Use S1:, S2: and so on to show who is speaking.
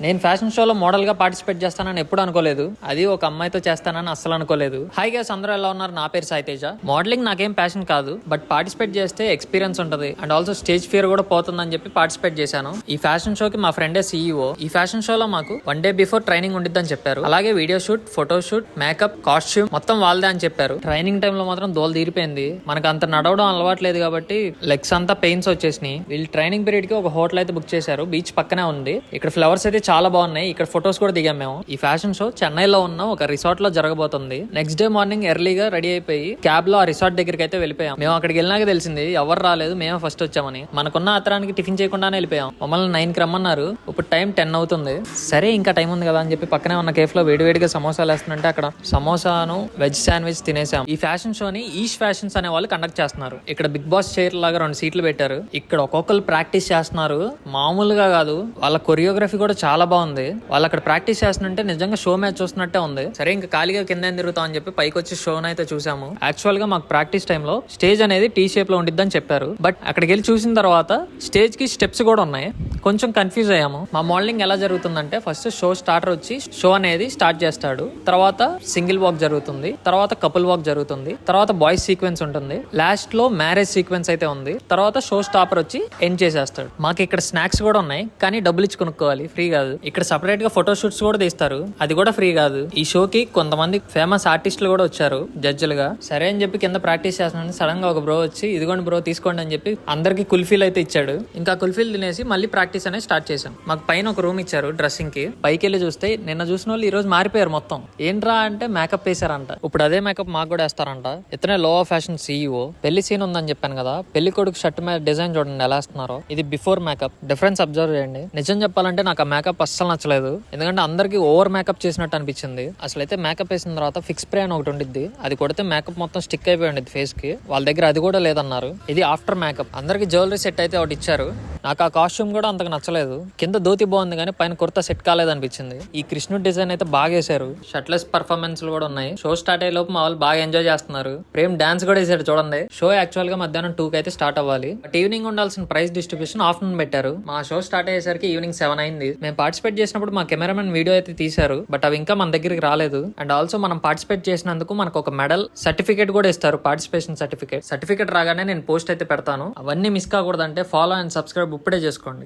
S1: నేను ఫ్యాషన్ షోలో మోడల్ గా పార్టిసిపేట్ చేస్తానని ఎప్పుడు అనుకోలేదు. అది ఒక అమ్మాయితో చేస్తానని అస్సలు అనుకోలేదు. హై గైస్, అందరూ ఎలా ఉన్నారు? నా పేరు సాయి తేజ. మోడలింగ్ నాకేం ప్యాషన్ కాదు, బట్ పార్టిసిపేట్ చేస్తే ఎక్స్పీరియన్స్ ఉంటది అండ్ ఆల్సో స్టేజ్ ఫియర్ కూడా పోతుందని చెప్పి పార్టిసిపేట్ చేశాను. ఈ ఫ్యాషన్ షోకి మా ఫ్రెండే సీఈఓ. ఈ ఫ్యాషన్ షోలో మాకు 1 day బిఫోర్ ట్రైనింగ్ ఉండిద్దని చెప్పారు. అలాగే video shoot, photo shoot, makeup, costume మొత్తం వాళ్ళదే అని చెప్పారు. ట్రైనింగ్ టైమ్ లో మాత్రం దోలు తీరిపోయింది. మనకు అంత నడవడం అలవాట్లేదు కాబట్టి లెగ్స్ అంతా పెయిన్స్ వచ్చేసినాయి. వీళ్ళు ట్రైనింగ్ పీరియడ్ కి ఒక హోటల్ అయితే బుక్ చేశారు. బీచ్ పక్కనే ఉంది. ఇక్కడ ఫ్లవర్స్ అయితే చాలా బాగున్నాయి. ఇక్కడ ఫొటోస్ కూడా దిగాం మేము. ఈ ఫ్యాషన్ షో చెన్నైలో ఉన్న ఒక రిసార్ట్ లో జరగబోతుంది. నెక్స్ట్ డే మార్నింగ్ ఎర్లీగా రెడీ అయిపోయి క్యాబ్ లో ఆ రిసార్ట్ దగ్గరికి అయితే వెళ్ళిపోయాం. మేము అక్కడికి వెళ్ళినాక తెలిసింది ఎవరు రాలేదు, మేమే ఫస్ట్ వచ్చామని. మనకున్న ఆతరానికి టిఫిన్ చేయకుండానే వెళ్ళిపోయాం. మమ్మల్ని 9కి రమ్మన్నారు. ఇప్పుడు టైం 10 అవుతుంది. సరే ఇంకా టైం ఉంది కదా అని చెప్పి పక్కనే ఉన్న కేఫ్ లో వేడివేడిగా సమోసాలు వేస్తుంటే అక్కడ సమోసాను వెజ్ శాండ్విచ్ తినేసాం. ఈ ఫ్యాషన్ షోని ఈష్ ఫ్యాషన్స్ అనే వాళ్ళు కండక్ట్ చేస్తున్నారు. ఇక్కడ బిగ్ బాస్ చైర్ లాగా 2 సీట్లు పెట్టారు. ఇక్కడ ఒక్కొక్కరు ప్రాక్టీస్ చేస్తున్నారు. మామూలుగా కాదు, వాళ్ళ కొరియోగ్రఫీ కూడా చాలా బాగుంది. వాళ్ళు అక్కడ ప్రాక్టీస్ చేస్తుంటే నిజంగా షో మ్యాచ్ చూస్తున్నట్టే ఉంది. సరే ఇంకా ఖాళీగా కింద ఏం తిరుగుతాం అని చెప్పి పైకి వచ్చి షోని అయితే చూసాము. యాక్చువల్ గా మాకు ప్రాక్టీస్ టైమ్ లో స్టేజ్ అనేది టీ షేప్ లో ఉండిద్దని చెప్పారు. బట్ అక్కడికి వెళ్ళి చూసిన తర్వాత స్టేజ్ కి స్టెప్స్ కూడా ఉన్నాయి. కొంచెం కన్ఫ్యూజ్ అయ్యాము. మా మోడలింగ్ ఎలా జరుగుతుందంటే ఫస్ట్ షో స్టార్టర్ వచ్చి షో అనేది స్టార్ట్ చేస్తాడు. తర్వాత సింగిల్ వాక్ జరుగుతుంది, తర్వాత కపుల్ వాక్ జరుగుతుంది, తర్వాత బాయ్స్ సీక్వెన్స్ ఉంటుంది, లాస్ట్ లో మ్యారేజ్ సీక్వెన్స్ అయితే ఉంది, తర్వాత షో స్టాపర్ వచ్చి ఎండ్ చేసేస్తాడు. మాకు ఇక్కడ స్నాక్స్ కూడా ఉన్నాయి, కానీ డబ్బులు ఇచ్చి కొనుక్కోవాలి, ఫ్రీ కాదు. ఇక్కడ సపరేట్ గా ఫోటో షూట్స్ కూడా తీస్తారు, అది కూడా ఫ్రీ కాదు. ఈ షోకి కొంతమంది ఫేమస్ ఆర్టిస్టులు కూడా వచ్చారు జడ్జిలుగా. సరే అని చెప్పి కింద ప్రాక్టీస్ చేస్తున్నాను. సడన్ గా ఒక బ్రో వచ్చి ఇదిగోండి బ్రో తీసుకోండి అని చెప్పి అందరికి కుల్ఫీలు అయితే ఇచ్చాడు. ఇంకా కుల్ఫీలు తినేసి మళ్ళీ ప్రాక్టీస్ అనేది స్టార్ట్ చేసాం. మాకు పైన ఒక రూమ్ ఇచ్చారు డ్రెస్సింగ్ కి. పైకి వెళ్ళి చూస్తే నిన్న చూసిన వాళ్ళు ఈ రోజు మారిపోయారు మొత్తం. ఏంట్రా అంటే మేకప్ వేసారంట. ఇప్పుడు అదే మేకప్ మాకు కూడా వేస్తారంట. ఇతనే లో ఫ్యాషన్ సీఈఓ. పెళ్లి సీన్ ఉందని చెప్పాను కదా, పెళ్లి కొడుకు షర్ట్ మీద డిజైన్ చూడండి ఎలా వేస్తున్నారో. ఇది బిఫోర్ మేకప్. డిఫరెన్స్ అబ్జర్వ్ చేయండి. నిజం చెప్పాలంటే నాకు ఆ మేకప్ అస్సలు నచ్చలేదు. ఎందుకంటే అందరికి ఓవర్ మేకప్ చేసినట్టు అనిపించింది. అసలు అయితే మేకప్ వేసిన తర్వాత ఫిక్స్ స్ప్రే అని ఒకటి ఉండిద్ది. అది కొడితే మేకప్ మొత్తం స్టిక్ అయిపోయి ఉండేది ఫేస్ కి. వాళ్ళ దగ్గర అది కూడా లేదన్నారు. ఇది ఆఫ్టర్ మేకప్. అందరికి జ్యువెలరీ సెట్ అయితే ఒకటి ఇచ్చారు. నాకు ఆ కాస్ట్యూమ్ కూడా అంతకు నచ్చలేదు. కింద ధోతి బాగుంది కానీ పైన కుర్తా సెట్ కాలేదు అనిపించింది. ఈ కృష్ణుడి డిజైన్ అయితే బాగా వేశారు. షర్ట్లెస్ పర్ఫార్మెన్స్ కూడా ఉన్నాయి. షో స్టార్ట్ అయ్యే లోపు మా వాళ్ళు బాగా ఎంజాయ్ చేస్తున్నారు. ప్రేమ్ డాన్స్ కూడా వేసాడు చూడండి. షో యాక్చువల్ గా మధ్యాహ్నం 2కి అయితే స్టార్ట్ అవ్వాలి. బట్ ఈవినింగ్ ఉండాల్సిన ప్రైస్ డిస్ట్రిబ్యూషన్ ఆఫ్టర్నూన్ పెట్టారు. మా షో స్టార్ట్ అయ్యేసరికి ఈవినింగ్ 7 అయింది. మేము పార్టిసిపేట్ చేసినప్పుడు మా కెమెరామెన్ వీడియో అయితే తీశారు, బట్ అవి ఇంకా మన దగ్గరికి రాలేదు. అండ్ ఆల్సో మనం పార్టిసిపేట్ చేసినందుకు మనకు ఒక మెడల్, సర్టిఫికేట్ కూడా ఇస్తారు, పార్టిసిపేషన్ సర్టిఫికేట్ రాగానే నేను పోస్ట్ అయితే పెడతాను. అవన్నీ మిస్ కాకూడదంటే ఫాలో అండ్ సబ్స్క్రైబ్ ఇప్పుడే చేసుకోండి.